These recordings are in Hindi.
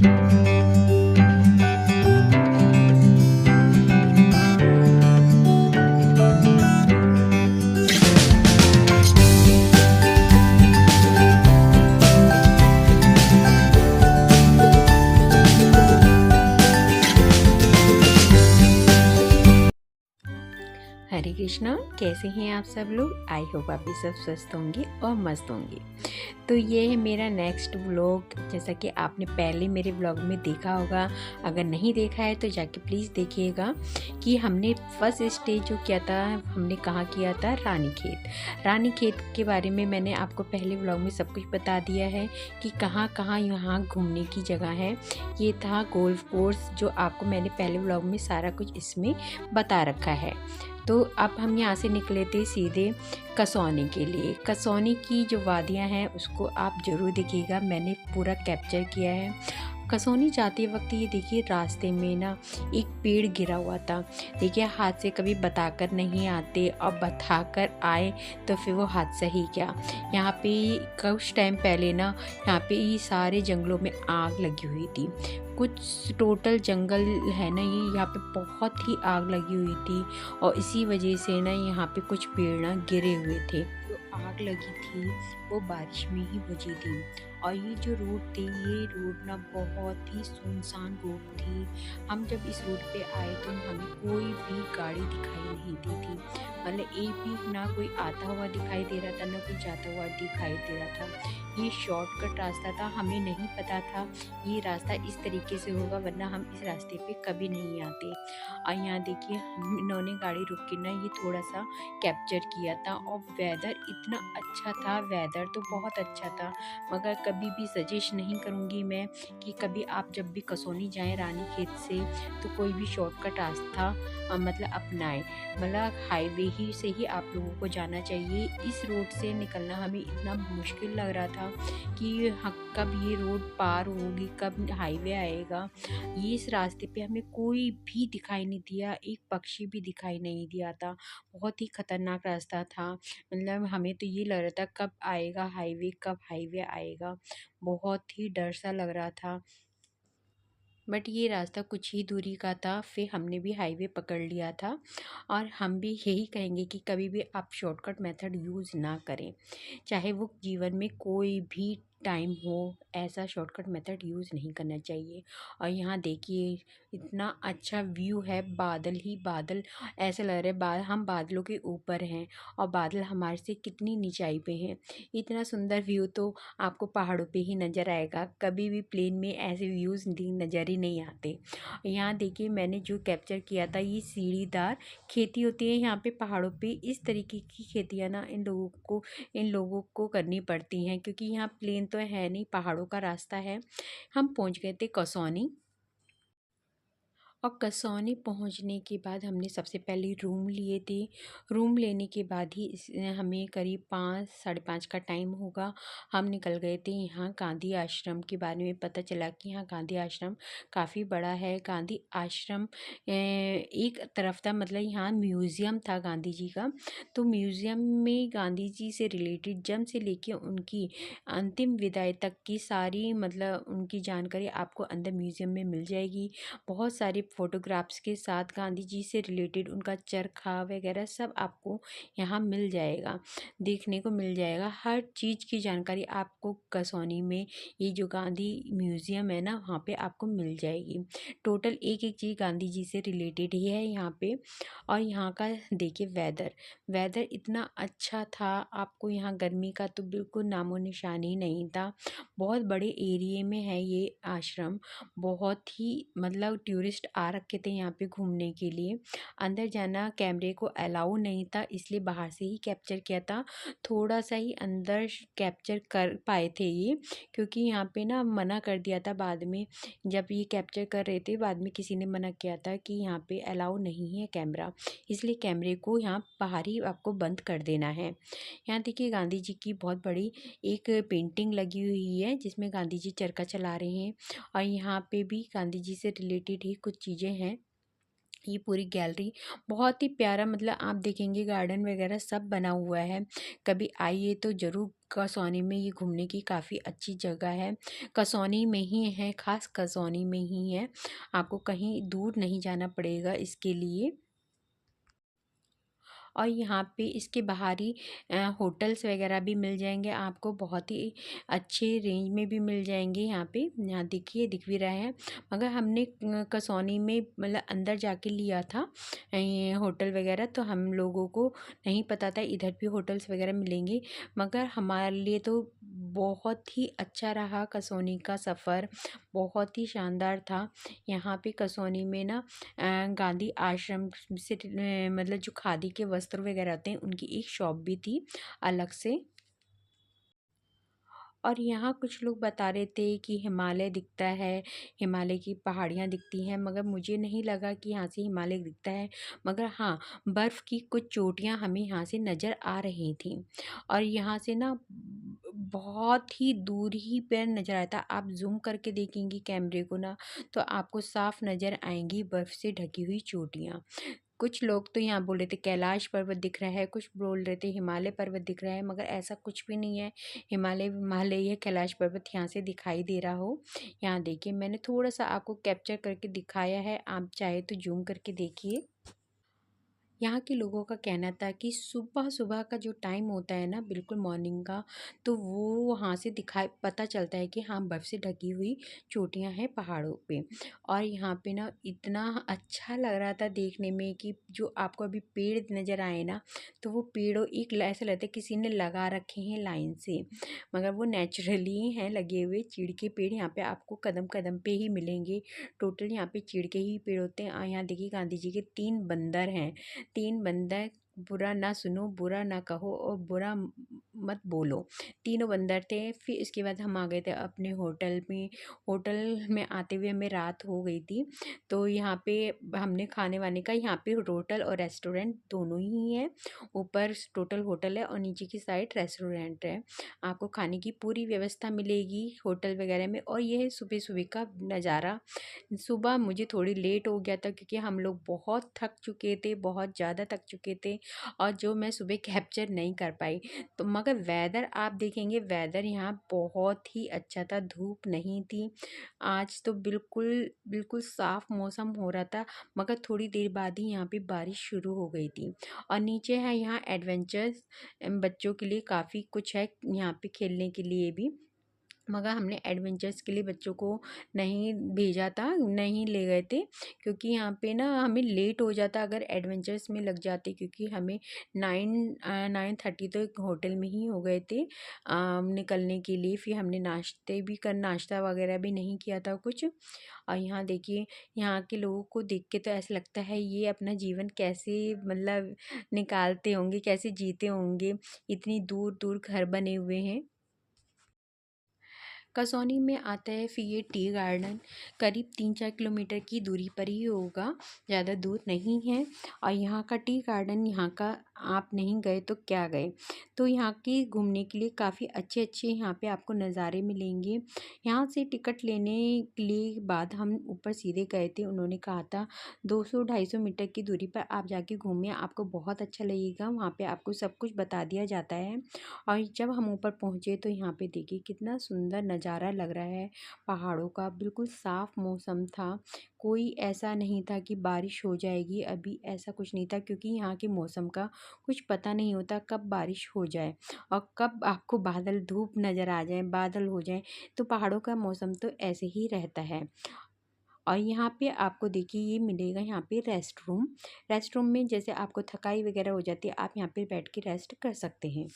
हरे कृष्णा। कैसे हैं आप सब लोग? आई होप आप भी सब स्वस्थ होंगे और मस्त होंगे। तो ये है मेरा नेक्स्ट व्लॉग, जैसा कि आपने पहले मेरे व्लॉग में देखा होगा। अगर नहीं देखा है तो जाके प्लीज़ देखिएगा कि हमने फर्स्ट स्टे जो किया था, हमने कहाँ किया था, रानीखेत। रानीखेत के बारे में मैंने आपको पहले व्लॉग में सब कुछ बता दिया है कि कहाँ कहाँ यहाँ घूमने की जगह है। ये था गोल्फ कोर्स, जो आपको मैंने पहले व्लॉग में सारा कुछ इसमें बता रखा है। तो अब हम यहाँ से निकले थे सीधे कसौनी के लिए। कसौनी की जो वादियाँ हैं उसको आप ज़रूर देखिएगा, मैंने पूरा कैप्चर किया है। कसौनी जाते वक्त ये देखिए रास्ते में ना एक पेड़ गिरा हुआ था। देखिए हाथ से कभी बताकर नहीं आते और बताकर आए तो फिर वो हादसा ही क्या। यहाँ पे कुछ टाइम पहले ना यहाँ पे ये सारे जंगलों में आग लगी हुई थी। कुछ टोटल जंगल है ना, ये यहाँ पे बहुत ही आग लगी हुई थी और इसी वजह से ना यहाँ पे कुछ पेड़ ना गिरे हुए थे। जो आग लगी थी वो बारिश में ही बुझी थी। और ये जो रोड थी, ये रोड ना बहुत ही सुनसान रोड थी। हम जब इस रोड पे आए तो हमें कोई भी गाड़ी दिखाई नहीं दी थी। मतलब एक भी ना कोई आता हुआ दिखाई दे रहा था, ना कोई जाता हुआ दिखाई दे रहा था। ये शॉर्टकट रास्ता था, हमें नहीं पता था ये रास्ता इस तरीके से होगा, वरना हम इस रास्ते पे कभी नहीं आते। और यहाँ देखिए इन्होंने गाड़ी रुक के ना ये थोड़ा सा कैप्चर किया था। और वेदर इतना अच्छा था, वेदर तो बहुत अच्छा था। मगर कभी भी सजेस्ट नहीं करूँगी मैं कि कभी आप जब भी कसौनी जाएं रानीखेत से तो कोई भी शॉर्टकट रास्ता मतलब अपनाएं। मतलब हाईवे ही से ही आप लोगों को जाना चाहिए। इस रोड से निकलना हमें इतना मुश्किल लग रहा था कि कब ये रोड पार होगी, कब हाईवे आएगा। ये इस रास्ते पे हमें कोई भी दिखाई नहीं दिया, एक पक्षी भी दिखाई नहीं दिया था। बहुत ही खतरनाक रास्ता था। मतलब हमें तो ये लग रहा था कब आएगा हाईवे, कब हाईवे आएगा। बहुत ही डर सा लग रहा था। बट ये रास्ता कुछ ही दूरी का था, फिर हमने भी हाईवे पकड़ लिया था। और हम भी यही कहेंगे कि कभी भी आप शॉर्टकट मेथड यूज़ ना करें, चाहे वो जीवन में कोई भी टाइम हो, ऐसा शॉर्टकट मेथड यूज़ नहीं करना चाहिए। और यहाँ देखिए इतना अच्छा व्यू है, बादल ही बादल, ऐसा लग रहा है हम बादलों के ऊपर हैं और बादल हमारे से कितनी ऊंचाई पे हैं। इतना सुंदर व्यू तो आपको पहाड़ों पे ही नज़र आएगा, कभी भी प्लेन में ऐसे व्यूज़ नज़र ही नहीं आते। यहाँ देखिए मैंने जो कैप्चर किया था, ये सीढ़ीदार खेती होती है यहाँ पे पहाड़ों पे। इस तरीके की खेतियाँ ना इन लोगों को करनी पड़ती हैं, क्योंकि यहाँ प्लेन तो है नहीं, पहाड़ों का रास्ता है। हम पहुँच गए थे कसौनी। और कसौनी पहुंचने के बाद हमने सबसे पहले रूम लिए थे। रूम लेने के बाद ही हमें करीब 5 साढ़े 5 का टाइम होगा। हम निकल गए थे यहाँ गांधी आश्रम के बारे में पता चला कि यहाँ गांधी आश्रम काफ़ी बड़ा है। गांधी आश्रम एक तरफ था, मतलब यहाँ म्यूज़ियम था गांधी जी का। तो म्यूज़ियम में गांधी जी से रिलेटेड जन्म से लेके उनकी अंतिम विदाई तक की सारी मतलब उनकी जानकारी आपको अंदर म्यूज़ियम में मिल जाएगी। बहुत सारे फ़ोटोग्राफ्स के साथ गांधी जी से रिलेटेड उनका चरखा वगैरह सब आपको यहाँ मिल जाएगा, देखने को मिल जाएगा। हर चीज़ की जानकारी आपको कसौनी में ये जो गांधी म्यूज़ियम है ना, वहाँ पे आपको मिल जाएगी। टोटल एक एक चीज़ गांधी जी से रिलेटेड ही है यहाँ पे। और यहाँ का देखिए वेदर, वेदर इतना अच्छा था, आपको यहाँ गर्मी का तो बिल्कुल नामो निशान ही नहीं था। बहुत बड़े एरिए में है ये आश्रम। बहुत ही मतलब टूरिस्ट आ रखे थे यहाँ पे घूमने के लिए। अंदर जाना कैमरे को अलाउ नहीं था, इसलिए बाहर से ही कैप्चर किया था। थोड़ा सा ही अंदर कैप्चर कर पाए थे ये, क्योंकि यहाँ पे ना मना कर दिया था बाद में। जब ये कैप्चर कर रहे थे बाद में किसी ने मना किया था कि यहाँ पे अलाउ नहीं है कैमरा, इसलिए कैमरे को यहाँ बाहर ही आपको बंद कर देना है। यहाँ देखिए गांधी जी की बहुत बड़ी एक पेंटिंग लगी हुई है, जिसमें गांधी जी चरखा चला रहे हैं। और यहाँ पे भी गांधी जी से रिलेटेड ही कुछ चीज़ें हैं। ये पूरी गैलरी बहुत ही प्यारा, मतलब आप देखेंगे गार्डन वगैरह सब बना हुआ है। कभी आइए तो ज़रूर, कसौनी में ये घूमने की काफ़ी अच्छी जगह है। कसौनी में ही है, ख़ास कसौनी में ही है, आपको कहीं दूर नहीं जाना पड़ेगा इसके लिए। और यहाँ पे इसके बाहर ही होटल्स वगैरह भी मिल जाएंगे आपको, बहुत ही अच्छे रेंज में भी मिल जाएंगे यहाँ पे। यहाँ देखिए दिख भी रहा है, मगर हमने कसौनी में मतलब अंदर जाके लिया था ये होटल वगैरह, तो हम लोगों को नहीं पता था इधर भी होटल्स वगैरह मिलेंगे। मगर हमारे लिए तो बहुत ही अच्छा रहा कसौनी का सफ़र, बहुत ही शानदार था। यहाँ पे कसौनी में ना गांधी आश्रम से मतलब जो खादी के वस्त्र वगैरह आते हैं उनकी एक शॉप भी थी अलग से। और यहाँ कुछ लोग बता रहे थे कि हिमालय दिखता है, हिमालय की पहाड़ियाँ दिखती हैं, मगर मुझे नहीं लगा कि यहाँ से हिमालय दिखता है। मगर हाँ, बर्फ़ की कुछ चोटियाँ हमें यहाँ से नज़र आ रही थी। और यहाँ से ना बहुत ही दूर ही पर नज़र आया था। आप जूम करके देखेंगी कैमरे को ना, तो आपको साफ नज़र आएंगी बर्फ़ से ढकी हुई चोटियाँ। कुछ लोग तो यहाँ बोल रहे थे कैलाश पर्वत दिख रहा है, कुछ बोल रहे थे हिमालय पर्वत दिख रहा है, मगर ऐसा कुछ भी नहीं है। हिमालय या कैलाश पर्वत यहाँ से दिखाई दे रहा हो। यहाँ देखिए मैंने थोड़ा सा आपको कैप्चर करके दिखाया है, आप चाहे तो जूम करके देखिए। यहाँ के लोगों का कहना था कि सुबह-सुबह का जो टाइम होता है ना, बिल्कुल मॉर्निंग का, तो वो वहाँ से दिखाई पता चलता है कि हाँ, बर्फ़ से ढकी हुई चोटियाँ हैं पहाड़ों पे। और यहाँ पे ना इतना अच्छा लग रहा था देखने में कि जो आपको अभी पेड़ नज़र आए ना, तो वो पेड़ों एक ऐसा लगता है किसी ने लगा रखे हैं लाइन से, मगर वो नेचुरली हैं लगे हुए। चीड़ के पेड़ यहाँ पे आपको कदम-कदम पे ही मिलेंगे। टोटल यहाँ पे चीड़ के ही पेड़ होते हैं। यहाँ देखिए गांधी जी के 3 बंदर हैं। 3 बंदर, बुरा ना सुनो, बुरा ना कहो और बुरा मत बोलो, तीनों बंदर थे। फिर इसके बाद हम आ गए थे अपने होटल में। होटल में आते हुए हमें रात हो गई थी, तो यहाँ पे हमने खाने वाने का, यहाँ पे होटल और रेस्टोरेंट दोनों ही है। ऊपर टोटल होटल है और नीचे की साइड रेस्टोरेंट है। आपको खाने की पूरी व्यवस्था मिलेगी होटल वगैरह में। और यह है सुबह सुबह का नज़ारा। सुबह मुझे थोड़ी लेट हो गया था क्योंकि हम लोग बहुत थक चुके थे, बहुत ज़्यादा थक चुके थे, और जो मैं सुबह कैप्चर नहीं कर पाई। तो मगर वेदर आप देखेंगे, वेदर यहाँ बहुत ही अच्छा था, धूप नहीं थी। आज तो बिल्कुल बिल्कुल साफ मौसम हो रहा था, मगर थोड़ी देर बाद ही यहाँ पे बारिश शुरू हो गई थी। और नीचे है यहाँ एडवेंचर्स, बच्चों के लिए काफ़ी कुछ है यहाँ पे खेलने के लिए भी, मगर हमने एडवेंचर्स के लिए बच्चों को नहीं भेजा था, नहीं ले गए थे, क्योंकि यहाँ पे ना हमें लेट हो जाता अगर एडवेंचर्स में लग जाते, क्योंकि हमें 9:30 तो एक होटल में ही हो गए थे निकलने के लिए। फिर हमने नाश्ता वगैरह भी नहीं किया था कुछ। और यहाँ देखिए, यहाँ के लोगों को देख के तो ऐसा लगता है ये अपना जीवन कैसे मतलब निकालते होंगे, कैसे जीते होंगे, इतनी दूर दूर घर बने हुए हैं। कसौनी में आता है फिर ये टी गार्डन, करीब 3-4 किलोमीटर की दूरी पर ही होगा, ज़्यादा दूर नहीं है। और यहाँ का टी गार्डन, यहाँ का आप नहीं गए तो क्या गए। तो यहाँ के घूमने के लिए काफ़ी अच्छे अच्छे यहाँ पे आपको नज़ारे मिलेंगे। यहाँ से टिकट लेने के लिए बाद हम ऊपर सीधे गए थे, उन्होंने कहा था 200-250 मीटर की दूरी पर आप जाके घूमिए, आपको बहुत अच्छा लगेगा, वहाँ पे आपको सब कुछ बता दिया जाता है। और जब हम ऊपर पहुँचे तो यहाँ पे देखिए कितना सुंदर नज़ारा लग रहा है पहाड़ों का, बिल्कुल साफ़ मौसम था, कोई ऐसा नहीं था कि बारिश हो जाएगी, अभी ऐसा कुछ नहीं था, क्योंकि यहाँ के मौसम का कुछ पता नहीं होता कब बारिश हो जाए और कब आपको बादल धूप नज़र आ जाए, बादल हो जाए। तो पहाड़ों का मौसम तो ऐसे ही रहता है। और यहाँ पे आपको देखिए ये मिलेगा यहाँ पे रेस्ट रूम में जैसे आपको थकाई वगैरह हो जाती है, आप यहाँ पे बैठ के रेस्ट कर सकते हैं।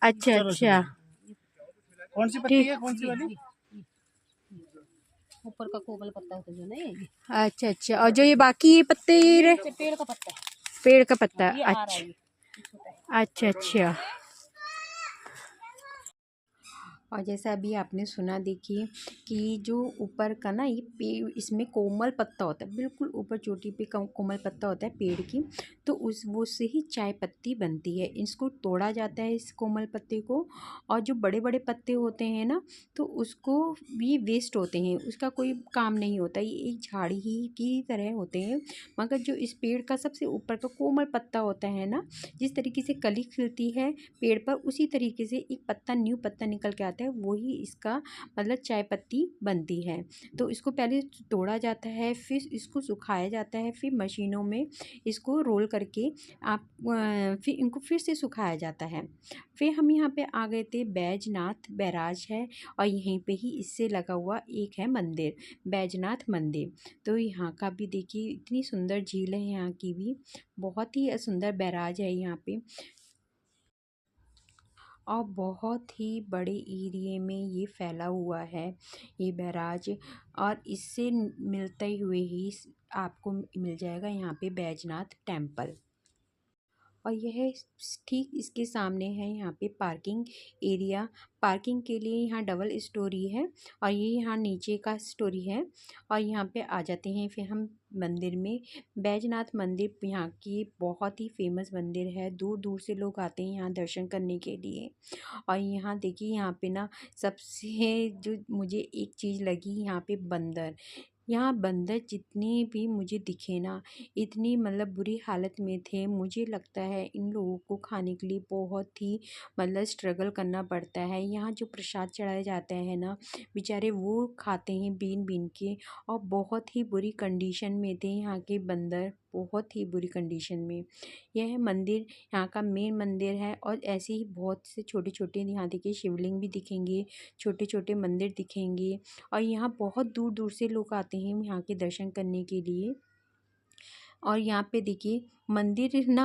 अच्छा चलो चलो। अच्छा कौन सी पत्ती ठीक। है, कौन सी वाली? ऊपर का कोमल पत्ता होता है जो ना ये अच्छा अच्छा, और जो ये बाकी ये पत्ते ये पेड़ का पत्ता है। पेड़ का पत्ता। ये आ रहा है अच्छा ये छोटा है। अच्छा अच्छा। और जैसा अभी आपने सुना, देखिए कि जो ऊपर का ना ये पेड़, इसमें कोमल पत्ता होता है, बिल्कुल ऊपर चोटी पे कोमल पत्ता होता है पेड़ की, तो उस वो से ही चाय पत्ती बनती है। इसको तोड़ा जाता है इस कोमल पत्ते को, और जो बड़े बड़े पत्ते होते हैं ना, तो उसको भी वेस्ट होते हैं, उसका कोई काम नहीं होता, ये एक झाड़ी ही की तरह होते हैं। मगर जो इस पेड़ का सबसे ऊपर का कोमल पत्ता होता है ना, जिस तरीके से कली खिलती है पेड़ पर, उसी तरीके से एक पत्ता, न्यू पत्ता निकल के आता है, वही इसका मतलब चाय पत्ती बनती है। तो इसको पहले तोड़ा जाता है, फिर इसको सुखाया जाता है, फिर मशीनों में इसको रोल करके फिर इनको फिर से सुखाया जाता है। फिर हम यहाँ पे आ गए थे बैजनाथ बैराज है, और यहीं पे ही इससे लगा हुआ एक है मंदिर, बैजनाथ मंदिर। तो यहाँ का भी देखिए, इतनी सुंदर झील है यहाँ की भी, बहुत ही सुंदर बैराज है यहाँ पे, और बहुत ही बड़े एरिए में ये फैला हुआ है ये बैराज। और इससे मिलते हुए ही आपको मिल जाएगा यहाँ पे बैजनाथ टेम्पल। और यह ठीक इसके सामने है यहाँ पे पार्किंग एरिया। पार्किंग के लिए यहाँ डबल स्टोरी है, और ये यहाँ नीचे का स्टोरी है। और यहाँ पे आ जाते हैं फिर हम मंदिर में। बैजनाथ मंदिर यहाँ की बहुत ही फेमस मंदिर है, दूर दूर से लोग आते हैं यहाँ दर्शन करने के लिए। और यहाँ देखिए, यहाँ पे ना सबसे जो मुझे एक चीज़ लगी, यहाँ पे बंदर, यहाँ बंदर जितने भी मुझे दिखे ना, इतनी मतलब बुरी हालत में थे। मुझे लगता है इन लोगों को खाने के लिए बहुत ही मतलब स्ट्रगल करना पड़ता है। यहाँ जो प्रसाद चढ़ाए जाते हैं ना, बेचारे वो खाते हैं बीन बीन के, और बहुत ही बुरी कंडीशन में थे यहाँ के बंदर, बहुत ही बुरी कंडीशन में। यह मंदिर यहाँ का मेन मंदिर है, और ऐसे ही बहुत से छोटे छोटे यहाँ देखिए शिवलिंग भी दिखेंगे, छोटे छोटे मंदिर दिखेंगे। और यहाँ बहुत दूर दूर से लोग आते हैं यहाँ के दर्शन करने के लिए। और यहाँ पे देखिए मंदिर ना,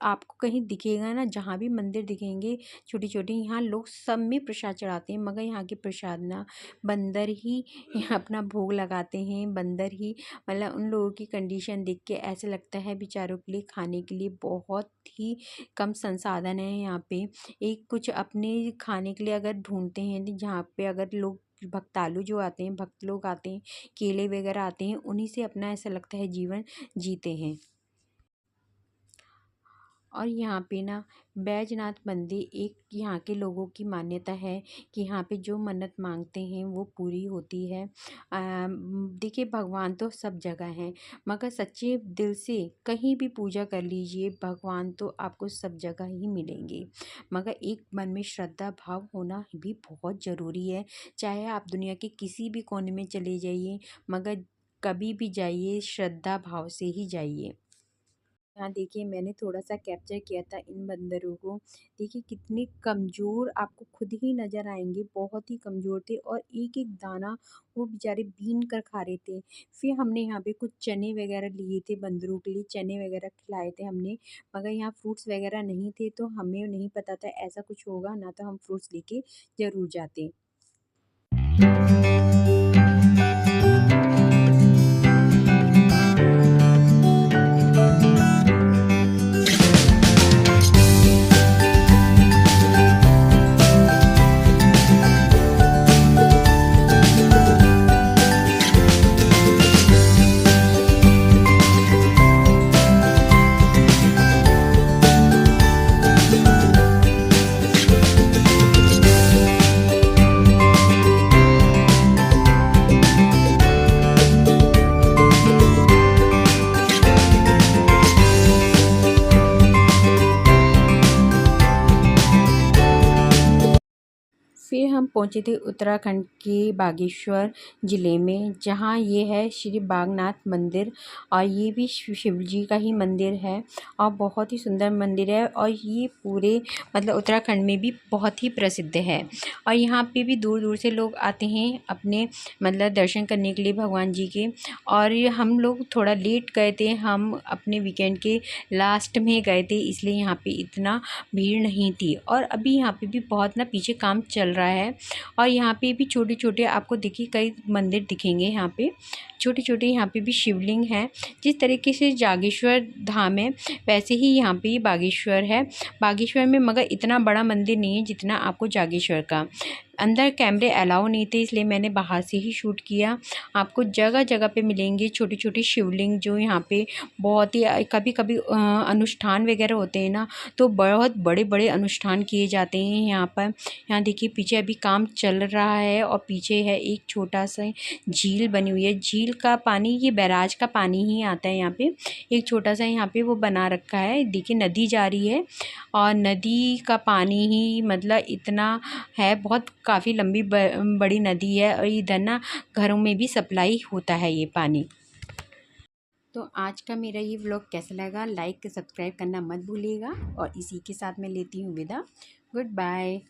आपको कहीं दिखेगा ना, जहाँ भी मंदिर दिखेंगे छोटी छोटी, यहाँ लोग सब में प्रसाद चढ़ाते हैं, मगर यहाँ के प्रसाद ना बंदर ही यहाँ अपना भोग लगाते हैं, बंदर ही। मतलब उन लोगों की कंडीशन देख के ऐसा लगता है बेचारों के लिए खाने के लिए बहुत ही कम संसाधन है यहाँ पे। एक कुछ अपने खाने के लिए अगर ढूंढते हैं, तो जहाँ पे अगर लोग भक्तालु जो आते हैं, भक्त लोग आते हैं, केले वगैरह आते हैं, उन्हीं से अपना ऐसा लगता है जीवन जीते हैं। और यहाँ पे ना बैजनाथ मंदिर, एक यहाँ के लोगों की मान्यता है कि यहाँ पे जो मन्नत मांगते हैं वो पूरी होती है। देखिए भगवान तो सब जगह हैं, मगर सच्चे दिल से कहीं भी पूजा कर लीजिए, भगवान तो आपको सब जगह ही मिलेंगे। मगर एक मन में श्रद्धा भाव होना भी बहुत ज़रूरी है। चाहे आप दुनिया के किसी भी कोने में चले जाइए, मगर कभी भी जाइए श्रद्धा भाव से ही जाइए। यहाँ देखिए मैंने थोड़ा सा कैप्चर किया था इन बंदरों को। देखिए कितने कमज़ोर आपको खुद ही नज़र आएंगे, बहुत ही कमज़ोर थे, और एक एक दाना वो बेचारे बीन कर खा रहे थे। फिर हमने यहाँ पे कुछ चने वगैरह लिए थे बंदरों के लिए, चने वगैरह खिलाए थे हमने। मगर यहाँ फ्रूट्स वगैरह नहीं थे, तो हमें नहीं पता था ऐसा कुछ होगा, ना तो हम फ्रूट्स लेके ज़रूर जाते। हम पहुंचे थे उत्तराखंड के बागेश्वर ज़िले में, जहां ये है श्री बागनाथ मंदिर। और ये भी शिव जी का ही मंदिर है और बहुत ही सुंदर मंदिर है। और ये पूरे मतलब उत्तराखंड में भी बहुत ही प्रसिद्ध है। और यहाँ पे भी दूर दूर से लोग आते हैं अपने मतलब दर्शन करने के लिए भगवान जी के। और ये हम लोग थोड़ा लेट गए थे, हम अपने वीकेंड के लास्ट में गए थे, इसलिए यहाँ पे इतना भीड़ नहीं थी। और अभी यहाँ पे भी बहुत ना पीछे काम चल रहा है। और यहाँ पे भी छोटे छोटे आपको देखिए कई मंदिर दिखेंगे। यहाँ पे छोटे छोटे यहाँ पे भी शिवलिंग हैं। जिस तरीके से जागेश्वर धाम है वैसे ही यहाँ पे बागेश्वर है। बागेश्वर में मगर इतना बड़ा मंदिर नहीं है जितना आपको जागेश्वर का। अंदर कैमरे अलाउ नहीं थे, इसलिए मैंने बाहर से ही शूट किया। आपको जगह जगह पे मिलेंगे छोटी छोटी शिवलिंग, जो यहाँ पे बहुत ही कभी कभी अनुष्ठान वगैरह होते हैं ना, तो बहुत बड़े बड़े अनुष्ठान किए जाते हैं यहाँ पर। यहाँ देखिए पीछे अभी काम चल रहा है और पीछे है एक छोटा सा झील बनी हुई है। झील का पानी ये बैराज का पानी ही आता है यहाँ पे। एक छोटा सा यहाँ पे वो बना रखा है, देखिए नदी जा रही है और नदी का पानी ही मतलब इतना है, बहुत काफ़ी लंबी बड़ी नदी है। और इधर ना घरों में भी सप्लाई होता है ये पानी। तो आज का मेरा ये व्लॉग कैसा लगा, लाइक सब्सक्राइब करना मत भूलिएगा। और इसी के साथ मैं लेती हूँ विदा। Good bye.